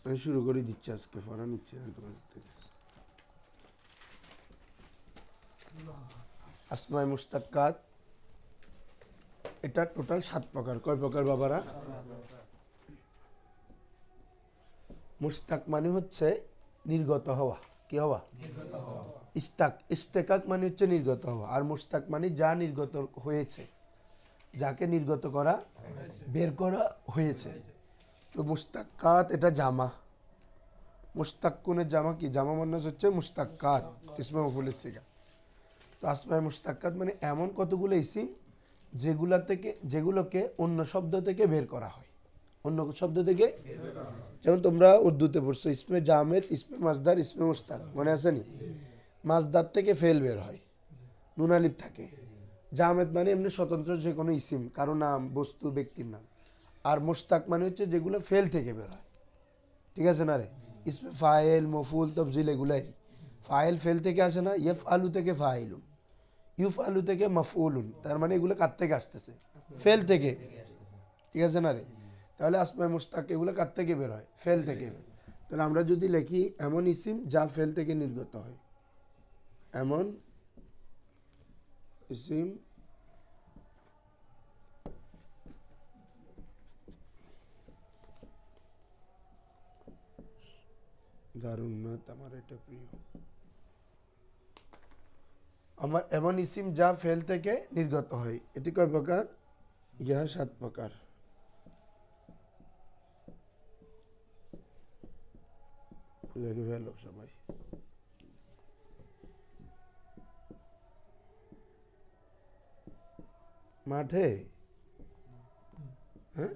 আমি শুরু করে দিচ্ছি, আজকে পড়া নিচ্ছি না তোমাদের থেকে। আসমায়ে মুশতাক্কাত এটা টোটাল 7 প্রকার। কয় প্রকার বাবারা? মুশতাক মানে হচ্ছে নির্গত হওয়া। কি হওয়া? ইস্তেকাক মানে হচ্ছে নির্গত হওয়া, আর মুশতাক মানে যা নির্গত হয়েছে, যাকে নির্গত করা, বের করা হয়েছে। তো মুশতাক্কাত এটা জামা। মুশতাক্কুনের জামা কি? জামা মানে হচ্ছে মুশতাক্কাত, ইসমে মফউলের সিগা। তো আসমায়ে মুশতাক্কাত মানে এমন কতগুলো ইসিম যেগুলোকে অন্য শব্দ থেকে বের করা হয়। অন্য শব্দ থেকে, যেমন তোমরা উর্দুতে পড়ছো ইসমে জামেদ, ইসমে মাজদার, ইসমে মুশতাক, মনে আছে নি? মাজদার থেকে ফেল বের হয়, নুন আলিফ থাকে। জামেদ মানে এমনি স্বতন্ত্র যে কোনো ইসিম, কারো নাম, বস্তু, ব্যক্তির নাম। আর মুশতাক মানে হচ্ছে যেগুলো ফেল থেকে বের হয়। ঠিক আছে না রে? ইসমে ফাইল, মফুল, তফজিল এগুলাই। ফাইল ফেল থেকে আসে না, ইয়ফ আলু থেকে ফাইলুন, ইউফ আলু থেকে মফউলুন, তার মানে এগুলো কার থেকে আসতেছে? ফেল থেকে। ঠিক আছে না রে? তাহলে আসমায়ে মুশতাক এগুলো কার থেকে বের হয়? ফেল থেকে। তাহলে আমরা যদি লিখি এমন ইসিম যা ফেল থেকে নির্গত হয়, এমন ইসিম দারুণ না, আমার এটা প্রিয়। আমার এমন ইসিম যা ফেল থেকে নির্গত হয়, এটি কয় প্রকার? ইহা 7 প্রকার। লিখে ফেলো সবাই। মাঠে? হ্যাঁ,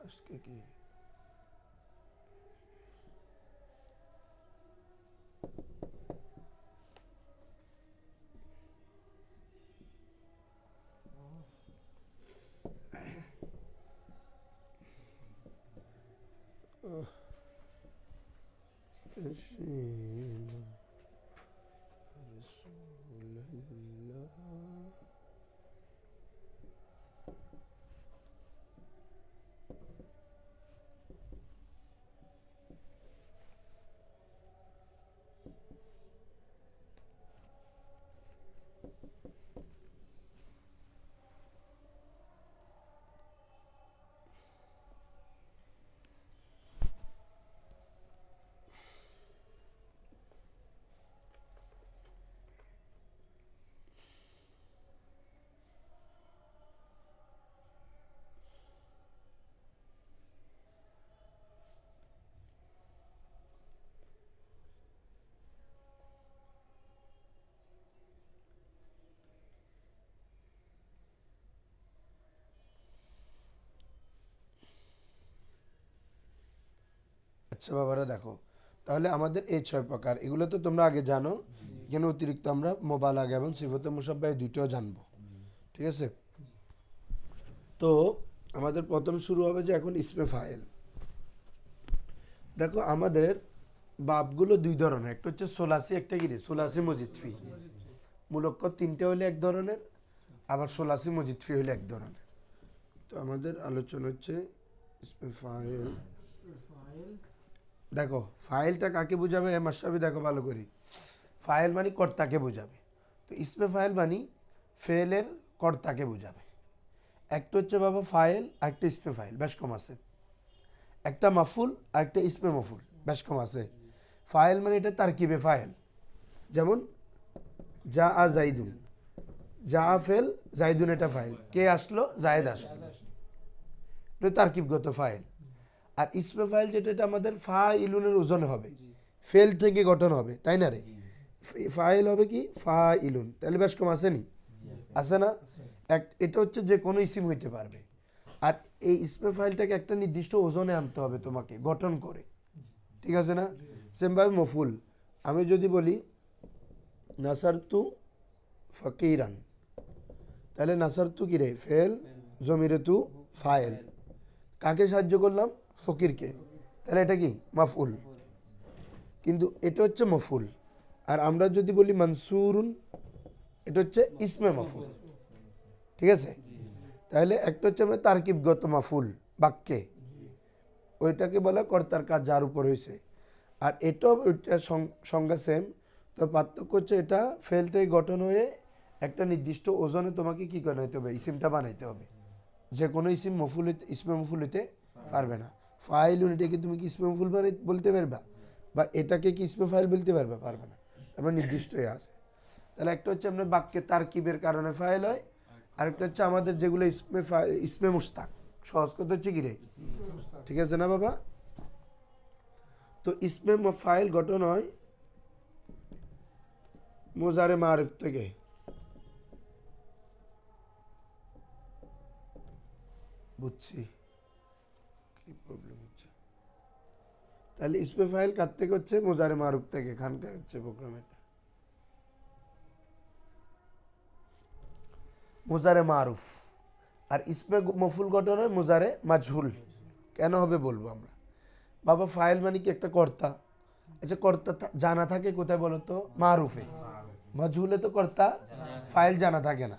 আজকে কি আচ্ছা বাবারা দেখো, তাহলে আমাদের এই 6 প্রকার, এগুলো তো তোমরা আগে জানো। এখানে অতিরিক্ত আমরা মোবালাগা এবং সিফাতে মুশাব্বাহ এই দুইটাও জানবো। ঠিক আছে? তো আমাদের প্রথম শুরু হবে যে এখন ইসমে ফাইল। দেখো আমাদের বাবগুলো 2 ধরনের, একটা হচ্ছে সোলাসি, একটা কি রে? সোলাসি মজিদফি। মূলক্ষ 3টে হলে এক ধরনের, আবার সোলাসি মজিদফি হলে এক ধরনের। তো আমাদের আলোচনা হচ্ছে ইসমে ফাইল। দেখো ফাইলটা কাকে বোঝাবে মাশরাফি? দেখো ভালো করি, ফাইল মানে কর্তাকে বোঝাবে। তো ইসমে ফাইল মানে ফেলের কর্তাকে বোঝাবে। একটা হচ্ছে বাবা ফাইল, একটা ইসমে ফাইল, বেশ কম আছে। একটা মাফুল আর একটা ইসমে মফুল, বেশ কম আছে। ফাইল মানে এটা তারকিবে ফাইল, যেমন যা আ জাইদুন, যা আ ফেল, জাইদুন এটা ফাইল, কে আসলো? জায়েদ আসলো, এটা তারকিবগত ফাইল। আর ইসমে ফাইল যেটা, এটা আমাদের ফাইলুনের ওজন হবে, ফেল থেকে গঠন হবে, তাই না রে? ফাইল হবে কি? ফাইলুন, তাহলে বেশ কম আছে নি? আছে না? এটা হচ্ছে যে কোনো ইসিম হইতে পারবে। আর এই ইসমে ফাইলটাকে একটা নির্দিষ্ট ওজনে আনতে হবে তোমাকে, গঠন করে। ঠিক আছে না? সেমভাবে মফুল, আমি যদি বলি নাসারতু ফকিরান, তাহলে নাসারতু কি রে? ফেল, জমিরে তু ফাইল, কাকে সাহায্য করলাম? ফকিরকে, তাহলে এটা কি? মাফউল। কিন্তু এটা হচ্ছে মফুল। আর আমরা যদি বলি মানসুরুন, এটা হচ্ছে ইসমে মফুল। ঠিক আছে? তাহলে একটা হচ্ছে আমরা তারকিবগত মাফুল বাক্যে, ওইটাকে বলে কর্তার কাজ যার উপর হয়েছে। আর এটাও ওইটা সংজ্ঞা সেম, তো পার্থক্য হচ্ছে এটা ফেল থেকে গঠন হয়ে একটা নির্দিষ্ট ওজনে তোমাকে কি বানাইতে হবে, ইসিমটা বানাইতে হবে। যে কোনো ইসিম মফুল ইসমে মফুল হইতে পারবে না। ফাইলুন এটাকে তুমি কি ইসমে মফুল বলতে পারবা, বা এটাকে কি ইসমে ফাইল বলতে পারবে, পারবে না। তারপর নির্দিষ্ট হয়ে আছে। তাহলে একটা হচ্ছে আমরা বাক্যে তারকিবের কারণে ফাইল হয়, আরেকটা হচ্ছে আমাদের যেগুলো ইসমে মুস্তাক, সহজ কথা হচ্ছে কি রে, ঠিক আছে না বাবা? তো ইসমে ফাইল গঠন হয় মোজারে মারিফ থেকে। বুঝছি কি প্রবলেম হচ্ছে। তাহলে ইসমে ফাইল কার থেকে হচ্ছে, মোজারে মারুফ থেকে। খানকা হচ্ছে প্রোগ্রামের মোজারে মারুফ। আর ইসমে মফুল গঠন হয় মোজারে মাজহুল। কেন হবে বলবো আমরা। বাবা ফাইল মানে কি একটা কর্তা, আচ্ছা কর্তা জানা থাকে কোথায় বলো তো, মারুফে। মাজহুলে তো কর্তা ফাইল জানা থাকে না,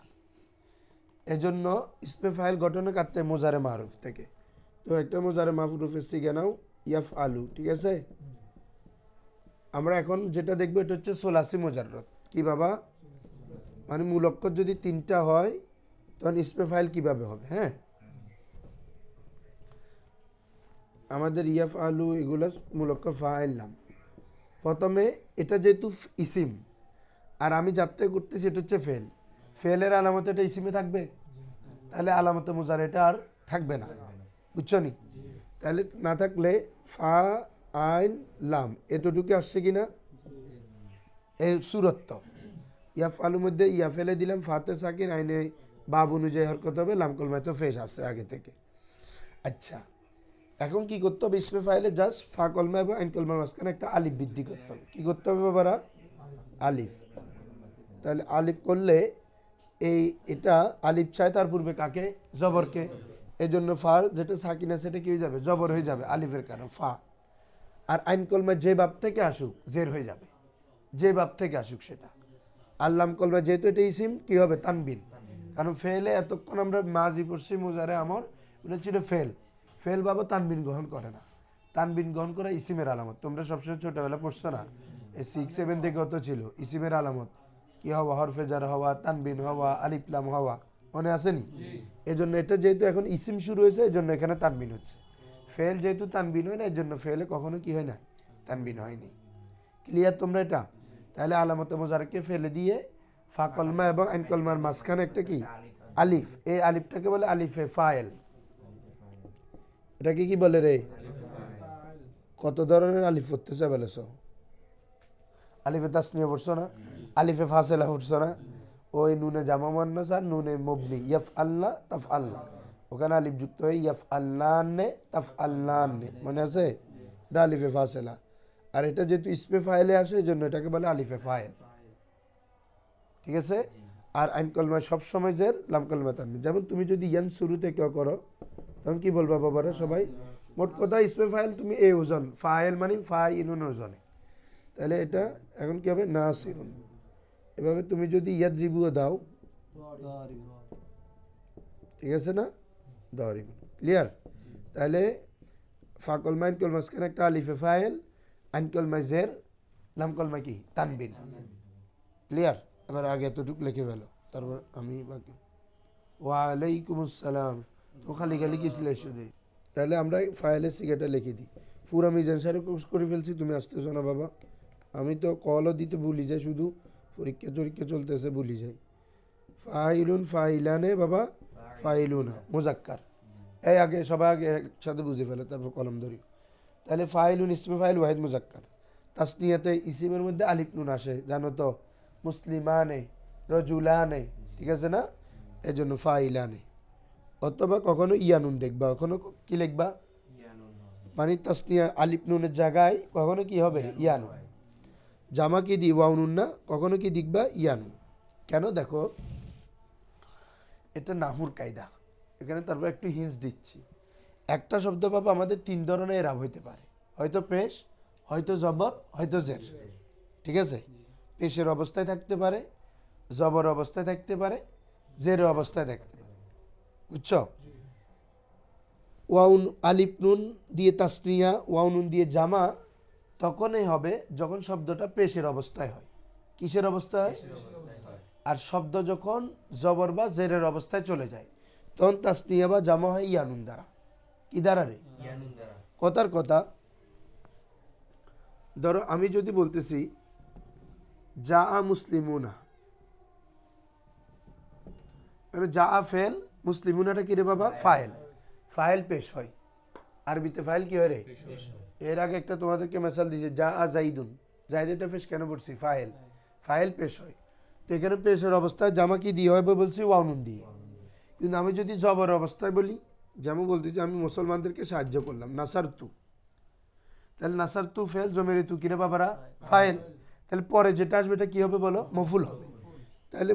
এজন্য ইসমে ফাইল গঠনে কাটতে মোজারে মারুফ থেকে। তো একটা মোজারে মারুফের শিখে নাও, ইয়াফ আলু, ঠিক আছে? আমরা এখন যেটা দেখবো এটা হচ্ছে সোলাসি মোজাররত। কি বাবা, মানে মূল অক্ষর যদি 3টা হয় তখন ইসমে ফাইল কিভাবে হবে। হ্যাঁ, আমাদের ইয়াফ আলু এগুলো মূল অক্ষর ফাইল নাম। প্রথমে এটা যেহেতু ইসিম, আর আমি যাত্রা করতেছি এটা হচ্ছে ফেল, ফেলের আলামত এটা ইসিমে থাকবে, তাহলে আলামতে মোজার এটা আর থাকবে না, বুঝছো নি? তাহলে না থাকলে ফা আইন লাম এতটুকু আসছে কিনা, এই সুরত্ব। ইয়াফ আলুর মধ্যে ইয়া ফেলে দিলাম, ফাতে সাকিন আইনে বাব অনুযায়ী হরকত হবে, লাম কলমায় তো ফেস আসছে আগে থেকে। আচ্ছা, এখন কি করতে হবে, ইসমে ফাইলে জাস্ট ফা কলমা এবং আইন কলমার মাঝখানে একটা আলিফ বৃদ্ধি করতে হবে। কি করতে হবে বাবারা, আলিফ। তাহলে আলিফ করলে এটা আলিফ চাই তার পূর্বে কাকে, জবরকে। এই জন্য ফার যেটা সাকিন আছে সেটা কি হয়ে যাবে, জবর হয়ে যাবে আলিফের কারণ ফা। আর আইন কলমা যে বাপ থেকে আসুক জের হয়ে যাবে, যে বাপ থেকে আসুক সেটা। আল্লাম কলমা যেহেতু এটা ইসিম কি হবে, তানবিন। কারণ ফেলে এতক্ষণ আমরা মাজি পড়ছি মুজারে আমর, ওটা ছিল ফেল। ফেল বাবা তানবিন গ্রহণ করে না, তানবিন গ্রহণ করা ইসিমের আলামত। তোমরা সবসময় ছোটবেলা পড়ছো না, এই 6-7 থেকে অত ছিল ইসিমের আলামত কি হওয়া, হরফে জার হওয়া, তানবিন হওয়া, আলিফলাম হওয়া, মনে আসেনি? এই জন্য এটা যেহেতু এখন ইসিম শুরু হয়েছে এই জন্য এখানে তানবিন হচ্ছে। ফেল যেহেতু তানবিন হয় না এই জন্য ফেলে কখনো কি হয় না, তানবিন হয়নি। ক্লিয়ার তোমরা এটা? তাহলে আলামতে মোজারকে ফেলে দিয়ে ফা কলমা এবং আইন কলমার মাঝখানে একটা কি আলিফ, এই আলিফটাকে বলে আলিফে ফাইল। এটাকে কি বলে রে, কত ধরনের আলিফ পড়তেছে বলেছ? আলিফে তাসনিয়া পড়ছো না, আলিফে ফাসেলা পড়ছো না, ওই নুনে জামা মুয়ান্নাস আর নুনে মুবনি ইয়াফ আল্লাহ তাফ আল্লাহ, ওখানে আলিফ যুক্ত হয়ে ইয়াফ আল্লাহ নে তাফ আল্লাহ নে, মনে আছে? এটা আলিফে ফাসেলা। আর এটা যেহেতু ইসমে ফাইলে আসে এই জন্য এটাকে বলে আলিফে ফাইল, ঠিক আছে? আর আইন কলমায় সবসময় জের, লাম কলমা তানবিন। যেমন তুমি যদি ইয়ান শুরুতে কেউ করো তখন কি বলবা বাবারা সবাই, মোট কথা ইসমে ফাইল তুমি এই ওজন, ফাইল মানে ফাইলুন ওজনে, তাহলে এটা এখন কি হবে, নাসিরুন। এভাবে তুমি যদি ইয়াদ রিভিউ দাও, ঠিক আছে না, দরিবুন। ক্লিয়ার? তাহলে ফা কলমা আইন কলমা মাঝখানে একটা আলিফে ফাইল, আইন কলমা জের, লাম কলমা কি তানবিন। ক্লিয়ার? এবার আগে এতটুকু লিখে ফেলো, তারপর আমি বাকি। ওয়ালাইকুম আসসালাম। তো খালি খালি কিছু লিখে দিই, তাহলে আমরা ফাইলের সিগাটা লিখে দিই। পুরো মিজান সাহেব কোর্স করে ফেলছি, তুমি আসতেছো না বাবা। আমি তো কলও দিতে ভুলি যাই, শুধু পরীক্ষা চলতেছে ভুলি যাই। ফাইলুন ফাইলানে বাবা, ফাইলুনা মুজাক্কার। এই আগে সবাই আগে একসাথে বুঝে ফেলে তারপর কলম ধরি। তাহলে ফাইলুন ইসমে ফাইল ওয়াহিদ মুজাক্কার। তাসনিয়াতে ইসিমের মধ্যে আলিফ নুন আসে, জানো তো, মুসলিমানে, রজুলানে, ঠিক আছে না? এই জন্য ফাইলানে। অথবা কখনো ইয়ানুন দেখবা, কখনো কি লিখবা, মানে তাসনিয়া আলিফ নুনের জায়গায় কখনো কি হবে, ইয়ানুন। জামা কি দি ওয়াউনুন না, কখনো কি দেখবা ইয়ানুন। কেন দেখো, এটা নাহুর কায়দা, এখানে তারপর একটু হিন্স দিচ্ছি। একটা শব্দ পাবো আমাদের 3 ধরনের এরাব হইতে পারে, হয়তো পেশ, হয়তো জবর, হয়তো জের, ঠিক আছে? পেশের অবস্থায় থাকতে পারে, জবর অবস্থায় থাকতে পারে, জের অবস্থায় থাকতে পারে। বুঝছো? ওয়াউন আলিফ নুন দিয়ে তাসনিয়া, ওয়াউনুন দিয়ে জামা তখনই হবে যখন শব্দটা পেশের অবস্থায় হয়। কিসের অবস্থায়? আর শব্দ যখন জবর বা জেরের অবস্থায় চলে যায় তখন তাসনিয়া বা জামা হয় ইয়ানুন দ্বারা। কি দ্বারা রে? কথার কথা, ধরো আমি যদি বলতেছি যা আ মুসলিমুনা, যা আ ফেল, মুসলিমুনাটা কি রে বাবা? ফাইল। ফাইল পেশ হয়। আরবিতে ফাইল কি হয় রে? এর আগে একটা তোমাদেরকে মেসাল দিয়েছে যা আ জাইদুন, জাইদুনটা পেশ কেন পড়ছি? ফাইল। ফাইল পেশ হয়। তো এখানে পেশের অবস্থায় জামা কি দিয়ে হয় বলছি? ওয়াউনুন দিয়ে। কিন্তু আমি যদি জবর অবস্থায় বলি, যেমন বলতেছি আমি মুসলমানদেরকে সাহায্য করলাম, নাসার তু, তাহলে নাসার তু ফেল, জমের তু কিরে বাবারা? ফাইল। তাহলে পরে যেটা আসবে এটা কি হবে বলো? মফুল হবে। তাহলে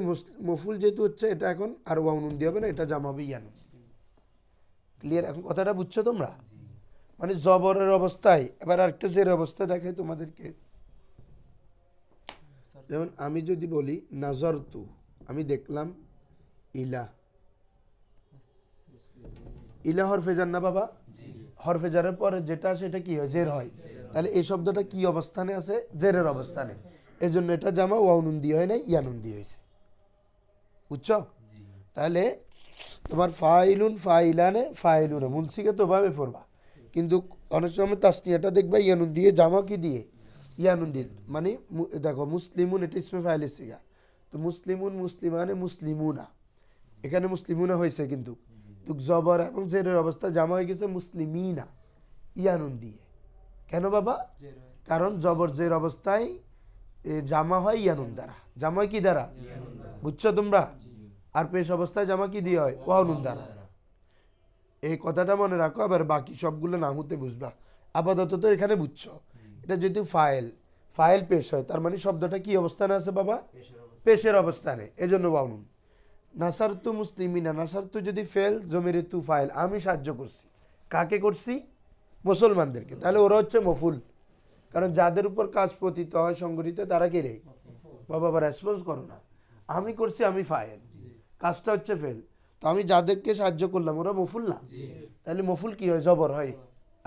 মফুল যেহেতু হচ্ছে এটা এখন আর ওয়াউনুন দিয়ে হবে না, এটা জামা হবে ইয়ানুন। ক্লিয়ার? এখন কথাটা বুঝছো তোমরা? মানে জবরের অবস্থায়। এবার আরেকটা জের অবস্থা দেখাই তোমাদেরকে। যেমন আমি যদি বলি নাজর তু, আমি দেখলাম, ইলা, ইলা হরফেজার না বাবা? হরফেজারের পরে যেটা আসে এটা কি হয়? জের হয়। তাহলে এই শব্দটা কি অবস্থানে আছে? জেরের অবস্থানে। এই জন্য এটা জামা ওয়াউনুন দিয়ে হয় না, ইয়ানুন দিয়ে হয়েছে। বুঝছো? তাহলে তোমার ফাইলুন, ফাইলানে, ফাইলুনে মুন্সিকে তো ভাবে পড়বা, কিন্তু অনেক সময় তাসনিয়াটা দেখবা ইয়ানুন দিয়ে, জামা কি দিয়ে? ইয়ানুন দিয়ে। মানে দেখো মুসলিমুন এটা ইসমে ফাইলের সিগা, তো মুসলিমুন, মুসলিমানে, মুসলিমুনা, এখানে মুসলিমুনা হয়েছে, কিন্তু জবর এবং জেরের অবস্থা জামা হয়ে গেছে মুসলিমিনা, ইয়ানুন দিয়ে। কেন বাবা? কারণ জবর জের অবস্থায় জামা হয় ইয়ানুন দ্বারা। জামা হয় কি দ্বারা? বুঝছো তোমরা? আর পেশ অবস্থায় জামা কি দিয়ে হয়? ওয়াউনুন দ্বারা। এই কথাটা মনে রাখো, আবার বাকি সবগুলো না হতে বুঝবা। আপাতত তো এখানে বুঝছো। এটা যেহেতু ফাইল, ফাইল পেশ হয়, তার মানে শব্দটা কি অবস্থানে আছে বাবা? পেশের অবস্থানে, এজন্য ওয়াউনুন। নাসার তু মুসলিমিনা, নাসার তু যদি ফেল, জমিরে তু ফাইল, আমি সাহায্য করছি। কাকে করছি? মুসলমানদেরকে। তাহলে ওরা হচ্ছে মফুল, কারণ যাদের উপর কাজ পতিত হয়, সংগঠিত, তারা কে রে বাবা? রেসপন্স করো না। আমি করছি, আমি ফাইল, কাজটা হচ্ছে ফেল। তো আমি যাদেরকে সাহায্য করলাম ওরা মফুল না? তাহলে মফুল কি হয়? জবর হয়।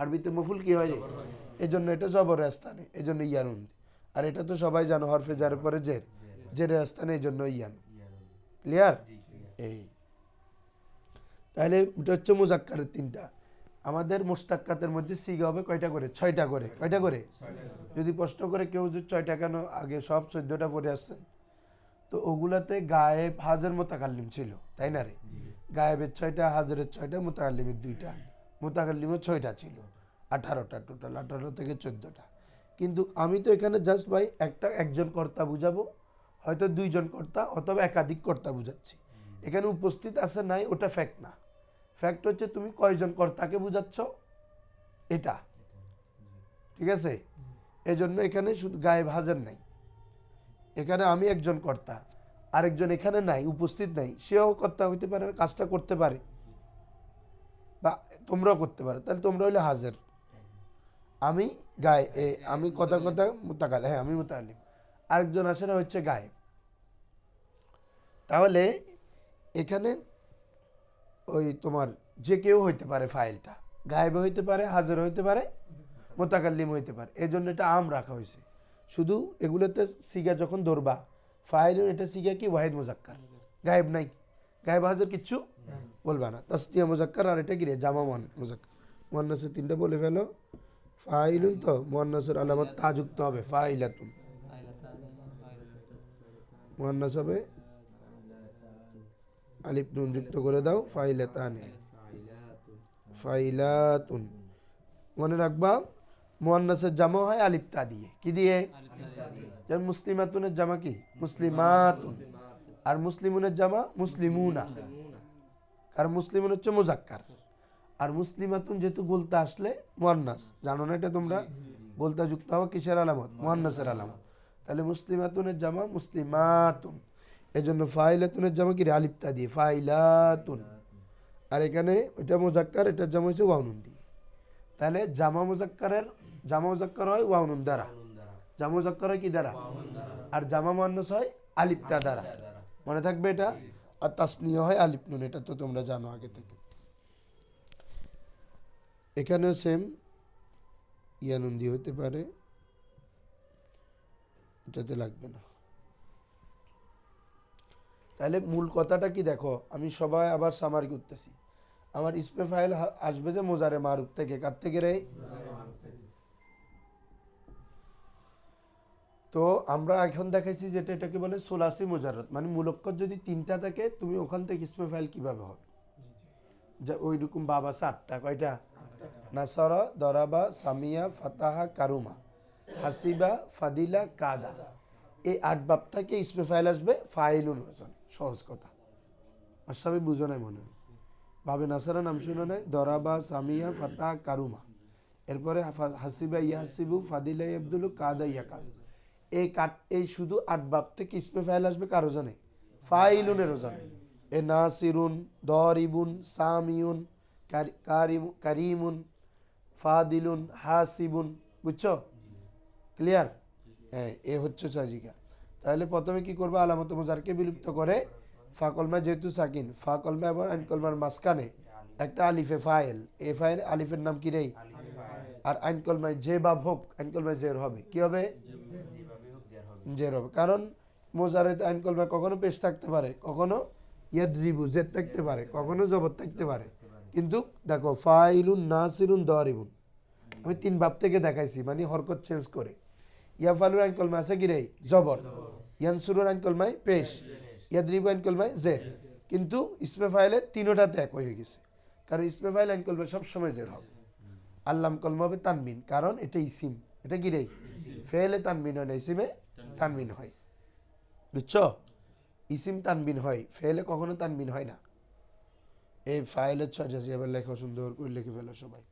আরবিতে মফুল কি হয় রে? এই জন্য এটা জবরের স্থানে, এই জন্য ইয়ানুন। আর এটা তো সবাই জানো, হরফে যার পরে জের, জেরের স্থানে, এই জন্য ইয়ান। ক্লিয়ার? এই তাহলে এটা হচ্ছে মুজাক্কারের তিনটা। আমাদের মুস্তাক্কাতের মধ্যে সিগা হবে কয়টা করে? 6টা করে। কয়টা করে? যদি প্রশ্ন করে কেউ যে 6টা কেন, আগে সব 14টা পড়ে আসছেন, তো ওগুলাতে গায়েব, হাজের, মোতাকাল্লিম ছিল, তাই না রে? গায়েবের 6টা, হাজরের 6টা, মোতাকাল্লিমের 2টা, মোতাকাল্লিমের 6টা ছিল, 18টা টোটাল, 18 থেকে 14টা। কিন্তু আমি তো এখানে জাস্ট ভাই একজন কর্তা বুঝাবো, হয়তো 2জন কর্তা অথবা একাধিক কর্তা বুঝাচ্ছি। এখানে উপস্থিত আছে নাই ওটা ফ্যাক্ট না। ফ্যাক্ট হচ্ছে তুমি কয়জন কর্তাকে বুঝাচ্ছ, এটা। ঠিক আছে? এই জন্য এখানে শুধু গায়েব হাজার নাই। এখানে আমি একজন কর্তা, আরেকজন এখানে নাই, উপস্থিত নাই, সেও কর্তা হইতে পারে, কাজটা করতে পারে, বা তোমরাও করতে পারো। তাহলে তোমরা হইলে হাজার, আমি আমি কথা মোতাকাল, হ্যাঁ আমি মোতাকালিম, আরেকজন আসে না হচ্ছে গায়েব। তাহলে এখানে ওই তোমার যে কেউ হইতে পারে, ফাইলটা গায়েব হইতে পারে, হাজার হইতে পারে, মোতাকাল্লিম হইতে পারে। এই জন্য এটা আম রাখা হয়েছে। শুধু এগুলোতে সিগা যখন ধরবা, ফাইল এটা সিগা কি? ওয়াহিদ মুজাক্কার, গায়েব নাই, গায়েব হাজার কিচ্ছু বলবা না। তাসনিয়া মুজাক্কার, আর এটা কি রে? জামা মুজাক্কার। মুয়ান্নাসের 3টা বলে ফেলো। ফাইলুন তো মুয়ান্নাসের আলামত তা যুক্ত হবে, ফাইলাতুন। মুয়ান্নাস হবে আলিফ নুন যুক্ত করে দাও, ফাইলাতানে, ফাইলাতুন। মনে রাখবা মুয়ান্নাসের জামা হয় আলিফ তা দিয়ে। কি দিয়ে? যেমন মুসলিমাতুনের জামা কি? মুসলিমাতুন। আর মুসলিমুনের জামা মুসলিমুনা, কারণ মুসলিমুন হচ্ছে মুজাক্কার। আর মুসলিমাতুন যেহেতু বলতে আসলে মুয়ান্নাস, জানো না এটা তোমরা? বলতে যুক্ত হওয়া কিসের আলামত? মুয়ান্নাসের আলামত। তাহলে মুসলিমাতুনের জামা মুসলিমাতুন, এই জন্য ফাইলাতুনের জামা কি? আলিফ তা দিয়ে, ফাইলাতুন। আর এখানে এটা মুজাক্কার, এটার জামা হচ্ছে ওয়াউনুন দিয়ে। তাহলে জামা মুজাক্কার হয় ওয়াউনুন দ্বারা, জামা মুজাক্কার হয় কি দ্বারা? আর জামা মুয়ান্নাস হয় আলিফ তা দ্বারা। মনে থাকবে এটা। আর তাসনিয়া হয় আলিফ নুন, এটা তো তোমরা জানো আগে থেকে। এখানেও সেম ইয়ানুন দিয়ে হতে পারে, এটাতে লাগবে না। তাহলে মূল কথাটা কি দেখো, আমি সবাই আবার সামারি করতেছি। আমার ইসমে ফাইল আসবে যে মোজারে মারুফ থেকে, কার থেকে রে? তো আমরা এখন দেখাইছি যেটা এটাকে বলে সোলাসি মুজাররদ, মানে মূল অক্ষর যদি 3টা থাকে তুমি ওখান থেকে ইসমে ফাইল কিভাবে হবে, যে ওই রকম বাবা 8টা, কয়টা? নাসরা, দরাবা, সামিয়া, ফাতাহা, কারুমা, হাসিবা, ফাদিলা, কাদা, এই 8 বাব থেকে ইসমে ফাইল আসবে ফাইলুন ওজন। সহজ কথা, আর সবাই বুঝো নাই মনে হয়। বাবে নাসারা নাম শুনে নেয়, দরাবা, সামিয়া, ফাতাহা, কারুমা, এরপরে হাসিবা ইয়াসিবু, ফাদিলা আব্দুল, কাদা ইয়া কাদু। এই শুধু 8 বাব থেকে ইসমে ফাইল আসবে কারো জানে? ফাইলুনের ওজনে। এ নাসিরুন, দরিবুন, সামিউন, কারিমুন, ফাদিলুন, হাসিবুন। বুঝছো? ক্লিয়ার? হ্যাঁ, এ হচ্ছে সাজিকা। তাহলে প্রথমে কি করবে, আলামত মুজারকে বিলুপ্ত করে ফা কলমা যেহেতু সাকিন, ফা কলমা এবং আইন কলমার মাঝখানে একটা আলিফে ফাইল, এ ফাইল আলিফের নাম কি রে? আর আইন কলমায় যে বাব হোক, আইন কলমায় জের হবে। কি হবে? জের হবে। কারণ মোজারে আইন কলমায় কখনো পেশ থাকতে পারে, কখনো ইয়াদরিবু জের থাকতে পারে, কখনো জবর থাকতে পারে। কিন্তু দেখো ফাইলুন, নাসিরুন, দরিবুন আমি 3 বাব থেকে দেখাইছি, মানে হরকত চেঞ্জ করে। ইয়াফালুর আইন কলমা আছে কি রে? জবর। ইয়ানসুরুর আইন কলমায় পেশ, ইয়াদরিবু আইন কলমায় জের। কিন্তু ইসমে ফাইলে 3টাতে এক হয়ে গেছে, কারণ ইসমে ফাইল আইন কলমায় সবসময় জের হবে। আল্লাম কলমা হবে তানমিন, কারণ এটা ইসিম। এটা কি রে? ফেলে তানমিন হয় না, ইসিমে তানমিন হয়। বুঝছো? ইসিম তানবিন হয়, ফেলে কখনো তানবিন হয় না। এই ফাইলের 6 এবার লেখা সুন্দর করে লিখে ফেলো সবাই,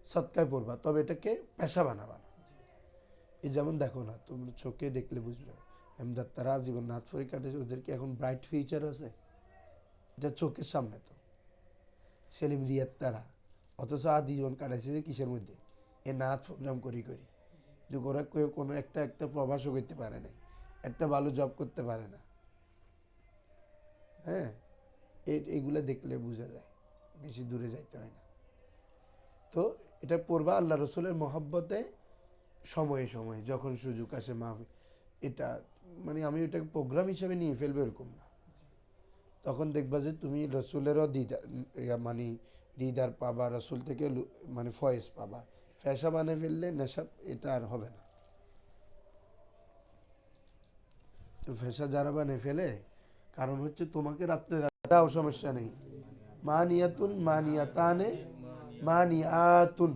সৎকায় পড়বা, তবে এটাকে পেশা বানাবা না। এই যেমন দেখো না, তোমরা চোখে দেখলে বুঝবে, এমদাদ তারা জীবন নাথ ফরি কাটেছে, ওদেরকে এখন ব্রাইট ফিউচার আছে, এটা চোখের সামনে। তো সেলিম রিয়াদ তারা, অথচ আদি জীবন কাটাইছে যে কিসের মধ্যে? এ নাথ প্রোগ্রাম করি করি। কিন্তু ওরা কেউ কোনো একটা প্রবাসও করতে পারে নাই, একটা ভালো জব করতে পারে না। হ্যাঁ, এইগুলো দেখলে বোঝা যায়, বেশি দূরে যাইতে হয় না। তো এটা পড়বা আল্লাহ রসুলের মহব্বতে, সময়ে সময়ে যখন সুযোগ আসে মাহফিল। এটা মানে আমি ওটাকে প্রোগ্রাম হিসেবে নিয়ে ফেলবো এরকম না। তখন দেখবা যে তুমি রসুলেরও দিদার, মানে দিদার পাবা, রসুল থেকে মানে ফয়েজ পাবা। ফেসা বানিয়ে ফেললে নেশা, এটা আর হবে না। তো ফেসা যারা বানিয়ে ফেলে, কারণ হচ্ছে তোমাকে রাত্রে রাতাও সমস্যা নেই। মানিয়াতুন, মানিয়াতানে, মানিয়াতুন।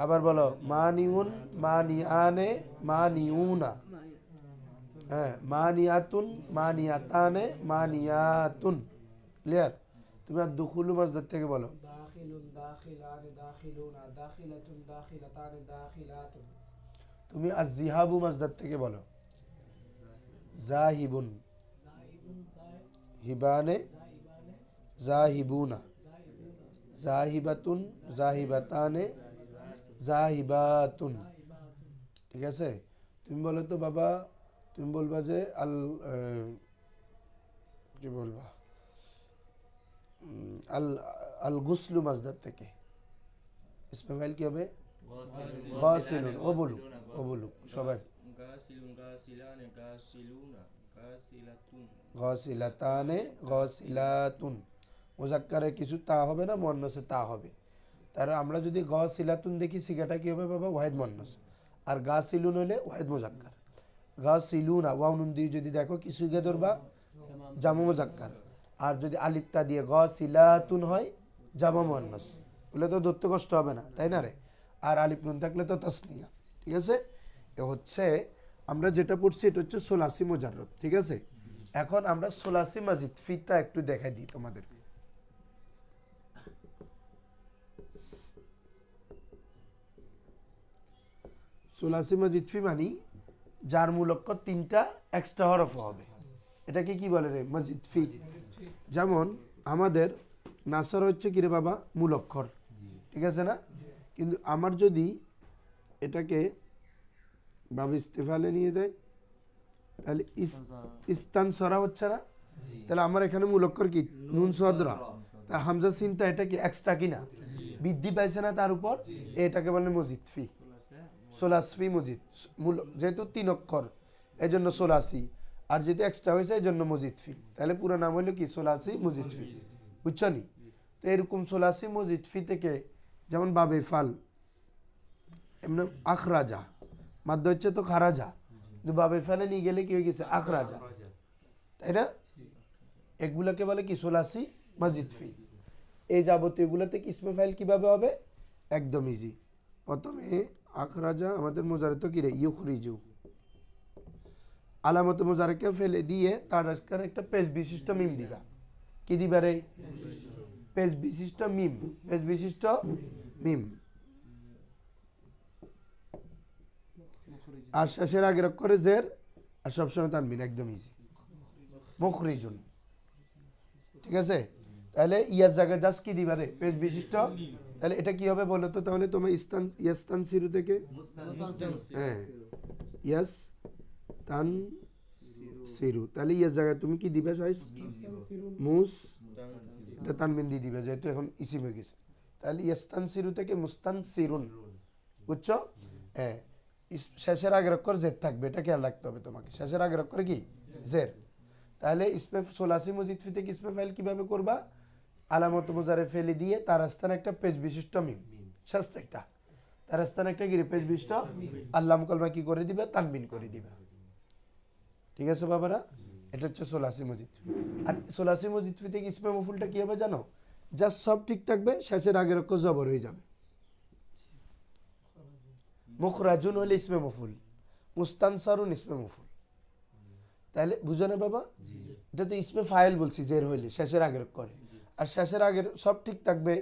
আবার বলো মানিউন, মানিয়ানে, মানিউনা। হ্যাঁ, মানিয়াতুন, মানিয়াতানে, মানিয়াতুন। ক্লিয়ার? তুমি আর দুখুলু মাজদার থেকে বলো, তুমি আর জিহাবু মাজদার থেকে বলো, জাহিবুন, হিবানে, জাহিবুনা, জাহিবাতুন, জাহিবাতানে, জাহিবাতুন। ঠিক আছে? তুমি বলো তো বাবা, তুমি বলবা যে কি বলবা, আল আল গুসলু মাজদার থেকে ইসমে ফাইল কি হবে? গাসিলুন। ও বলুক, ও বলুক সবাই। গাসিলাতানে, গাসিলাতুন। মুজাক্কারে কিছু তা হবে না, মুয়ান্নাসে তা হবে। তার আমরা যদি গাসিলাতুন দেখি, সিগাটা কি হবে বাবা? ওয়াহিদ মুয়ান্নাস। আর গাসিলুন হলে ওয়াহিদ মুজাক্কার। গাসিলুনা ওয়াও নুন দিয়ে যদি দেখো কি সিগা ধরবা? জামু মুজাক্কার। আর যদি আলিফতা দিয়ে গাসিলাতুন হয়, জামা মুয়ান্নাস, বলে তো ধরতে কষ্ট হবে না, তাই না রে? আর আলিফ নুন থাকলে তো তাসনিয়া। ঠিক আছে? এ হচ্ছে আমরা যেটা পড়ছি, এটা হচ্ছে সোলাসি মুজাররদ। ঠিক আছে? এখন আমরা সোলাসি মাজিদ ফিটা একটু দেখাই দিই তোমাদের। সোলাসি মাজিদ ফি মানি যার মূল অক্ষর 3টা এক্সট্রা হরফ হবে, এটাকে কি বলে রে? মাজিদ ফি। যেমন আমাদের নাসর হচ্ছে কি রে বাবা? মূল অক্ষর। ঠিক আছে না? কিন্তু আমার যদি এটাকে বাবা ইস্তেফালে নিয়ে যায়, তাহলে ইস্তানসরা হচ্ছে না, তাহলে আমার এখানে মূল অক্ষর কি নুন সদরা, তার হামজা চিন্তা এটা কি এক্সট্রা কিনা বৃদ্ধি পাইছে না তার উপর, এটাকে বলে মজিদ ফি, সোলাসফি মজিদ, মূল যেহেতু 3 অক্ষর এই জন্য সোলাসি, আর যেহেতু এক্সট্রা হয়েছে এই জন্য মজিদ ফি, তাহলে পুরো নাম হলো কি সোলাসি মজিদ ফি, বুঝছো নি? তো এরকম সোলাসি মজিদ ফি থেকে যেমন বাবে ফাল এমনি আখরাজা মাদ্দ হচ্ছে তো খারাজা, কিন্তু বাবে ফালে নিয়ে গেলে কি হয়ে গেছে আখরাজা, তাই না? এগুলোকে বলে কি সোলাসি মজিদ ফি। এই যাবতীয় এগুলোতে ইসমে ফাইল কিভাবে হবে? একদম ইজি। প্রথমে আখরাজা আমাদের মোজারে তো কি রে ইউখরিজু, আলামত মোজারেকে ফেলে দিয়ে তার একটা পেজ বিশিষ্ট মিম দিবা, কি দিবা রে? পেজ বিশিষ্ট মিম, পেজ বিশিষ্ট মিম। আর শেষের আগের অক্ষরে জের, আর সবসময় তানবিন, একদম ইজি। মুখরিজুন, ঠিক আছে? তাহলে ইয়ার জায়গায় জাস্ট কি দিবা রে? পেজ বিশিষ্ট। তাহলে এটা কি হবে বলো তো? তাহলে তোমার ইয়াস্তান সিরু থেকে হ্যাঁ ইয়াস তান সিরু, তাহলে ইয়ার জায়গায় তুমি কি দিবে? মুস, এটা তানবিন দিয়ে দিবে যেহেতু এখন ইসিম হয়ে গেছে। তাহলে ইয়াস্তান সিরু থেকে মুস্তান সিরুন, বুঝছো? হ্যাঁ, শেষের আগের অক্ষর জের থাকবে, এটা খেয়াল রাখতে হবে তোমাকে। শেষের আগের অক্ষর কি জের। তাহলে ইসমে সোলাসি মজিদ ফি থেকে ইসমে ফাইল কিভাবে করবা? আলামত মোজারে ফেলে দিয়ে তার স্থানে একটা পেজ বিশিষ্ট মিম, শেষ একটা, তার স্থানে একটা গিরে পেজ বিশিষ্ট আল্লাম কলমা কি করে দিবে? তানবিন করে দিবে। ঠিক আছে বাবারা? এটা হচ্ছে সোলাসি মজিদ ফি। আর সোলাসি মজিদ ফি থেকে ইসমে মফুলটা কি হবে জানো? জাস্ট সব ঠিক থাকবে, শেষের আগের অক্ষর জবর হয়ে যাবে। মুখরাজুন হলে ইসমে মফুল, মুস্তানসারুন ইসমে মফুল। তাহলে বুঝো না বাবা? এটা তো ইসমে ফাইল বলছি জের হইলে শেষের আগের করে, আর শেষের আগের সব ঠিক থাকবে,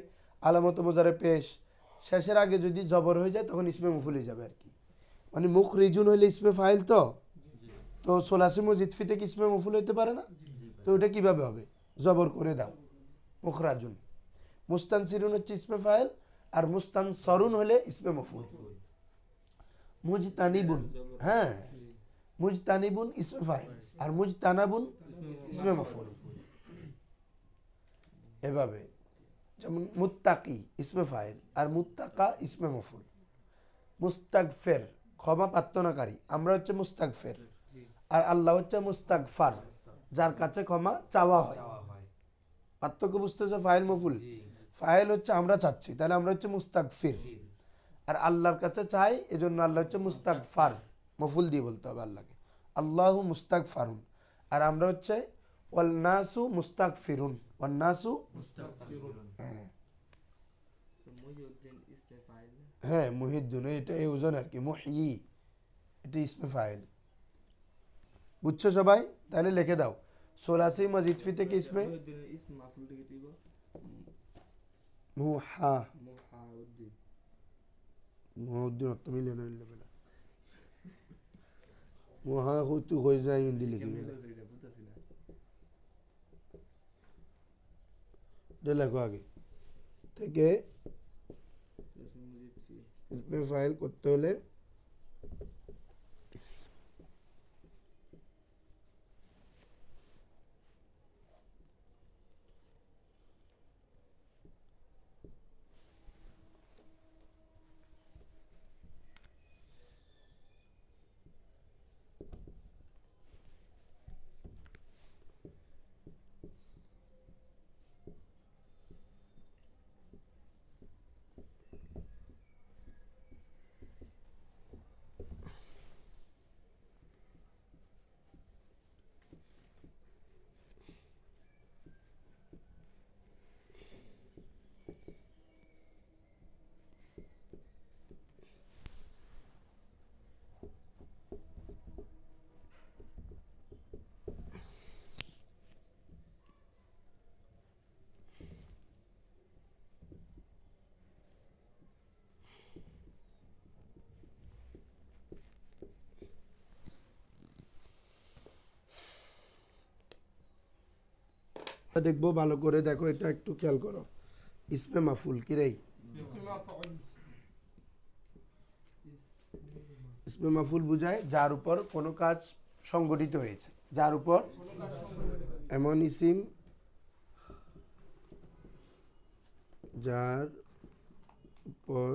আলামত মোজারে পেশ, শেষের আগে যদি জবর হয়ে যায় তখন ইসমে মফুল হয়ে যাবে আর কি। মানে মুখ রিজুন হইলে ইসমে ফাইল, তো তো সোলাসি মজিদ ফি থেকে ইসমে মফুল হইতে পারে না? তো ওটা কিভাবে হবে? জবর করে দাও, মুখরাজুন। মুস্তান সিরুন হচ্ছে ইসমে ফাইল, আর মুস্তান সরুন হলে ইসমে মফুল। মুজতানিবুন, হ্যাঁ মুজতানিবুন ইসমে ফাইল, আর মুজতানাবুন ইসমে মফুল। এভাবে যেমন মুত্তাকি ইসমে ফাইল, আর মুত্তাকা ইসমে মফুল। মুস্তাগফির ক্ষমা প্রার্থনাকারী, আমরা হচ্ছে মুস্তাগফির, আর আল্লাহ হচ্ছে মুস্তাগফার, যার কাছে ক্ষমা চাওয়া হয়। পার্থক্য বুঝতেছো? ফাইল মফুল, ফাইল হচ্ছে আমরা চাচ্ছি, তাহলে আমরা হচ্ছে মুস্তাগফির, আর আল্লাহর কাছে চাই, এজন্য আল্লাহ হচ্ছে মুস্তাগফার, মফুল দিয়ে বলতে হবে আল্লাহকে, আল্লাহু মুস্তাগফারুন। আর আমরা হচ্ছে ওয়াল নাসু মুস্তাগফিরুন, ওয়ান নাসু হ্যাঁ মুহিদ্দুন, এটা এই ওজন আর কি, মুহয়ি এটা ইসমে ফাইল। বুঝছো সবাই? তাহলে লিখে দাও সোলাসি মজিদ ফি থেকে ইসমে মুহা মুহাউদ্দিন অর্থ মিলে না বেলা মুহা হইতে হয়ে যায় হিন্দি লিখে বেলা লেখো আগে থেকে ইসমে ফাইল করতে হলে দেখবো, ভালো করে দেখো, এটা একটু খেয়াল করো। ইসমে মাফুল কি রে? ইসমে মাফুল বুঝায় যার উপর কোনো কাজ সংগঠিত হয়েছে, যার উপর এমন ইসিম যার উপর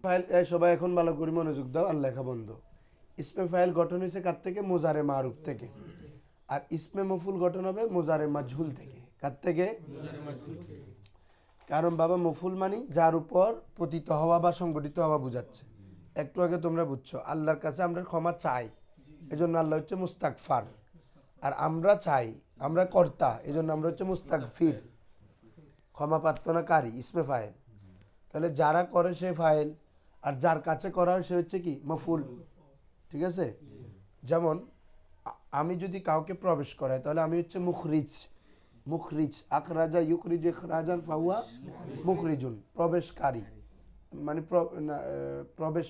ফাইল, সবাই এখন ভালো করে মনোযোগ দাও আর লেখা বন্ধ। ইসমে ফাইল গঠন হয়েছে কার থেকে? মুজারে মারুফ থেকে। আর ইসমে মফুল গঠন হবে মুজারে মাজহুল থেকে। কার থেকে? কারণ বাবা মফুল মানে যার উপর পতিত হওয়া বা সংগঠিত হওয়া বোঝাচ্ছে। একটু আগে তোমরা বুঝছো আল্লাহর কাছে আমরা ক্ষমা চাই, এজন্য আল্লাহ হচ্ছে মুস্তাগফার। আর আমরা চাই, আমরা কর্তা, এজন্য আমরা হচ্ছে মুস্তাগফির, ক্ষমা প্রার্থনাকারী, ইসমে ফাইল। তাহলে যারা করে সে ফাইল, আর যার কাছে করা হয় সে হচ্ছে কি? মফুল। ঠিক আছে? যেমন আমি যদি কাউকে প্রবেশ করাই তাহলে আমি হচ্ছে মুখরিজ। মুখরিজ, আখরাজা ইউখরিজ ইখরাজান ফাহুয়া মুখরিজুন, প্রবেশকারী, মানে প্রবেশ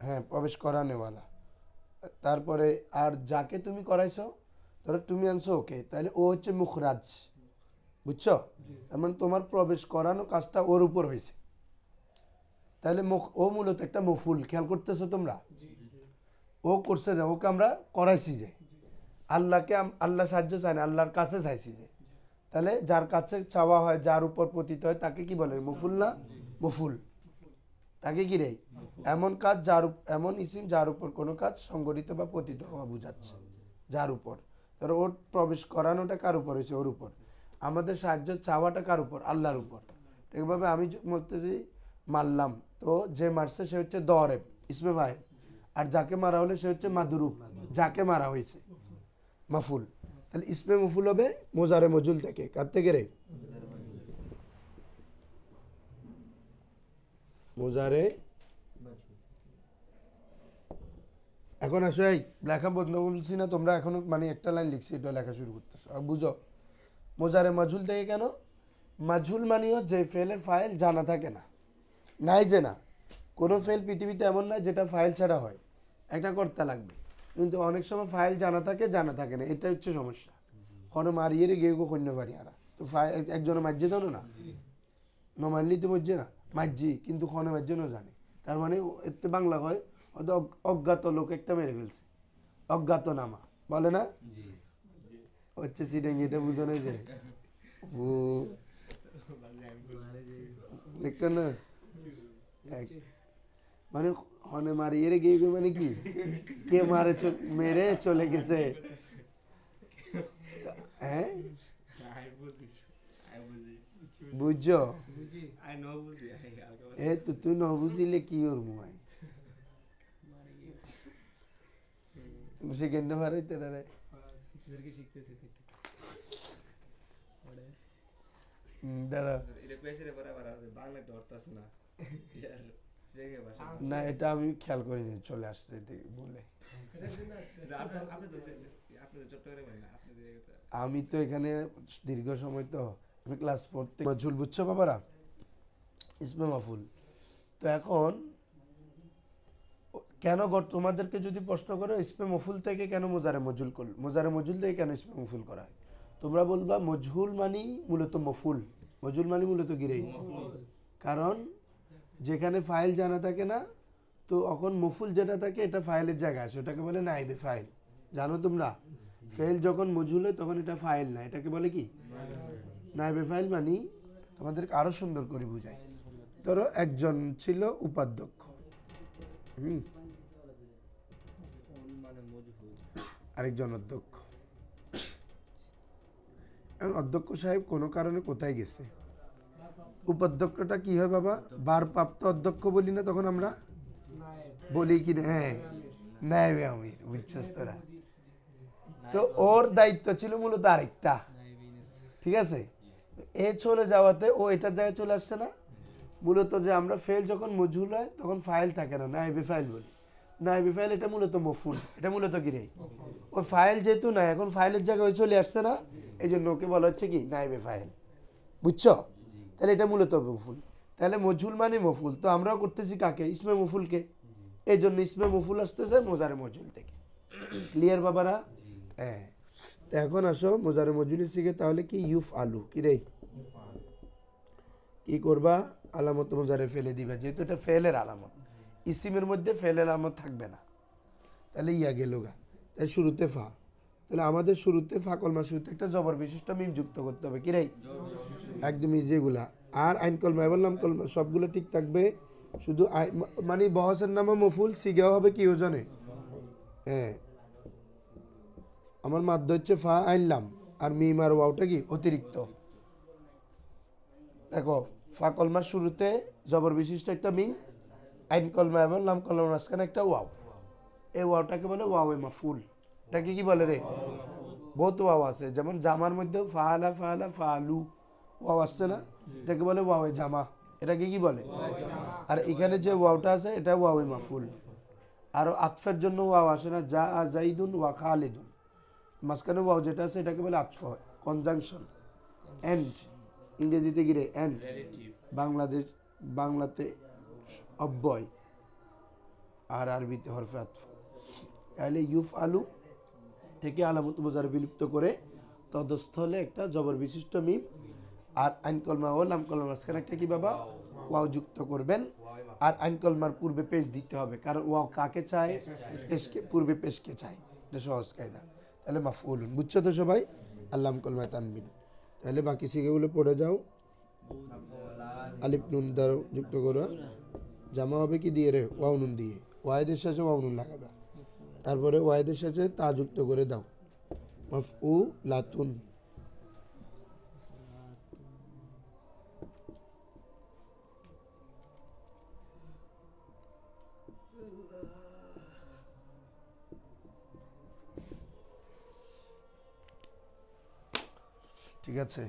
হ্যাঁ, প্রবেশ করানেওয়ালা। তারপরে আর যাকে তুমি করাইছো, ধরো তুমি আনছো ওকে, তাহলে ও হচ্ছে মুখরাজ। বুঝছো? তার মানে তোমার প্রবেশ করানো কাজটা ওর উপর হয়েছে, তাহলে ও মূলত একটা মফুল। খেয়াল করতেছো তোমরা? ও করছে যে, ওকে আমরা করাইছি যে, আল্লাহকে আল্লাহ সাহায্য চাই না, আল্লাহর কাছে চাইছি যে। তাহলে যার কাছে চাওয়া হয়, যার উপর পতিত হয়, তাকে কি বলে? মফুল না? মফুল। তাকে কি রে? এমন কাজ যার এমন ইসিম যার উপর কোনো কাজ সংগঠিত বা পতিত হওয়া বোঝাচ্ছে, যার উপর। ধরো ওর প্রবেশ করানোটা কার উপর হয়েছে? ওর উপর। আমাদের সাহায্য চাওয়াটা কার উপর? আল্লাহর উপর। ঠিকভাবে আমি বলতেছি মারলাম, তো যে মারছে সে হচ্ছে দরেব, ইসমে ফাইল। আর যাকে মারা হলে সে হচ্ছে মাদরুব, যাকে মারা হয়েছে, মাফুল। তাহলে ইসমে মফুল হবে মুজারে মজুল থেকে। কার থেকে রে? মুজারে। এখন আসো, এই লেখা বলছি না তোমরা এখনো, মানে একটা লাইন লিখছি, এটা লেখা শুরু করতেছো। আর বুঝো মুজারে মাজহুল থেকে কেন? মাজহুল মানেও যে ফেলের ফাইল জানা থাকে না, নাই যে না। কোনো ফেল পৃথিবীতে এমন না যেটা ফাইল ছাড়া হয়, একটা কর্তা লাগবে। কিন্তু অনেক সময় ফাইল জানা থাকে না, এটা হচ্ছে সমস্যা। কোনো মারিয়ে গিয়ে কন্য পারি আরা তো ফাইল একজনে মার্জে জানো না, নমানলি তো মজ্জে না মার্জি, কিন্তু খনে মার্জনও জানে। তার মানে এতে বাংলা হয় হয়তো অজ্ঞাত লোক একটা মেরে ফেলছে, অজ্ঞাত নামা বলে না, হচ্ছে সিটেং। এটা বুঝো না যে দেখতেন না, মানে হনে মারিয়ে গিয়ে মানে কি, কে মারে মেরে চলে গেছে। হ্যাঁ, বুঝছো? এ তো তুই ন বুঝিলে কি ওর মুয়াই তুমি সেকেন্ডে মারাইতে না রে। দাঁড়া না, এটা আমি খেয়াল করিনি, চলে আসছে বলে। আমি তো এখানে দীর্ঘ সময়, তো আমি ক্লাস পড়তে মাজহুল, বুঝছো বাবারা? ইসমে মাফুল। তো এখন কেন তোমাদেরকে যদি প্রশ্ন করো ইসমে মফুল থেকে কেন মুজারে মজুল করল, মুজারে মজুল থেকে কেন ইসমে মফুল করা হয়, তোমরা বলবা মজহুল মানি মূলত মফুল, মজুল মানি মূলত গিরেই। কারণ যেখানে ফাইল জানা থাকে না, তো এখন মফুল যেটা থাকে এটা ফাইলের জায়গায় আসে, ওটাকে বলে নাইবে ফাইল। জানো তোমরা, ফাইল যখন মজুল হয় তখন এটা ফাইল না, এটাকে বলে কি? নাইবে ফাইল। মানি তোমাদেরকে আরো সুন্দর করে বুঝাই। ধরো একজন ছিল উপাধ্যক্ষ, আরেকজন অধ্যক্ষ। অধ্যক্ষ সাহেব কোনো কারণে কোথায় গেছে, উপাধ্যক্ষটা কি হয় বাবা? ভারপ্রাপ্ত অধ্যক্ষ বলি না তখন আমরা, বলি কি? হ্যাঁ, নায়েবে আমির, বুঝছস তোরা? তো ওর দায়িত্ব ছিল মূলত আরেকটা, ঠিক আছে? এ চলে যাওয়াতে ও এটার জায়গায় চলে আসছে না, মূলত যে আমরা ফেল যখন মজহুল হয় তখন ফাইল থাকে না, নাইবে ফাইল বলি। নাইবে ফাইল এটা মূলত মফুল, এটা মূলত কি রে, ওর ফাইল যেহেতু নাই, এখন ফাইলের জায়গায় চলে আসছে না, এই জন্য ওকে বলা হচ্ছে কি নাইবে ফাইল, বুঝছো? তাহলে এটা মূলত মফুল। তাহলে মজহুল মানে মফুল, তো আমরাও করতেছি কাকে, ইসমে মফুলকে, এই জন্য ইসমে মফুল আসতেছে মোজারে মজহুল থেকে। ক্লিয়ার বাবারা? হ্যাঁ। তো এখন আসো মোজারে মজহুলের শিখে, তাহলে কি ইউফ আলু কি রে, কি করবা, আলামত মোজারে ফেলে দিবে, যেহেতু এটা ফেলের আলামত, ইসিমের মধ্যে ফেলের আলামত থাকবে না। তাহলে ইয়া গেল গা, তাই শুরুতে ফা, তাহলে আমাদের শুরুতে ফা কলমা শুরুতে একটা জবর বিশিষ্ট মিম যুক্ত করতে হবে, কি রে, একদম ইজিগুলা। আর আইন কলমা এবং নাম কলমা সবগুলো ঠিক থাকবে, শুধু মানে বহসের নামে মফুল সিগাও হবে কি ওজনে। হ্যাঁ, আমার মাধ্য হচ্ছে ফা আইনলাম, আর মিম আর ওয়াওটা কি অতিরিক্ত। দেখো ফা কলমার শুরুতে জবর বিশিষ্ট একটা মিম, আইন কলমা এবং নাম কলমার মাঝখানে একটা ওয়াও, এই ওয়াওটাকে বলে ওয়াও এ মাফুল। এটাকে কি বলে রে, বহুত ওয়াও আছে, যেমন জামার মধ্যে ফাআলা ফাআলা ফাআলু ওয়াও আসছে না, এটাকে বলে ওয়াও এ জামা, এটাকে কি বলে। আর এখানে যে ওয়াওটা আছে এটা ওয়াও এ মাফুল। আর আতফের জন্য ওয়াও আসে না, যা জাইদুন ওয়া খালিদুন, মাঝখানে ওয়াও যেটা আছে এটাকে বলে আতফ, কনজাংশন, এন্ড, ইংরেজিতে গিরে এন্ড, বাংলাতে অব্যয়, আর আরবিতে হরফে আতফ। তাহলে ইউফ আলু থেকে আলামত মোজারে বিলুপ্ত করে তদস্থলে একটা জবর বিশিষ্ট মিম আর আইন কলমা ও লাম কলমার মাঝখানে একটা কি বাবা ওয়াও যুক্ত করবেন। আর আইন কলমার পূর্বে পেশ দিতে হবে, কারণ ওয়াও কাকে চায়, পেশকে, পূর্বে পেশকে চায়, এটা সহজ কায়দা। তাহলে মাফউলুন, বুঝছো তো সবাই, আল্লাম কলমায় তানবিন। তাহলে বাকি শিখেগুলো পড়ে যাও, আলিফ নুন দ্বারা যুক্ত করো, জামা হবে কি দিয়ে রে, ওয়াও নুন দিয়ে, ওয়াইদের শেষে ওয়াও নুন লাগাবে, তারপরে ওয়াইদের সাথে তা যুক্ত করে দাও, মাফউলাতুন। ঠিক আছে।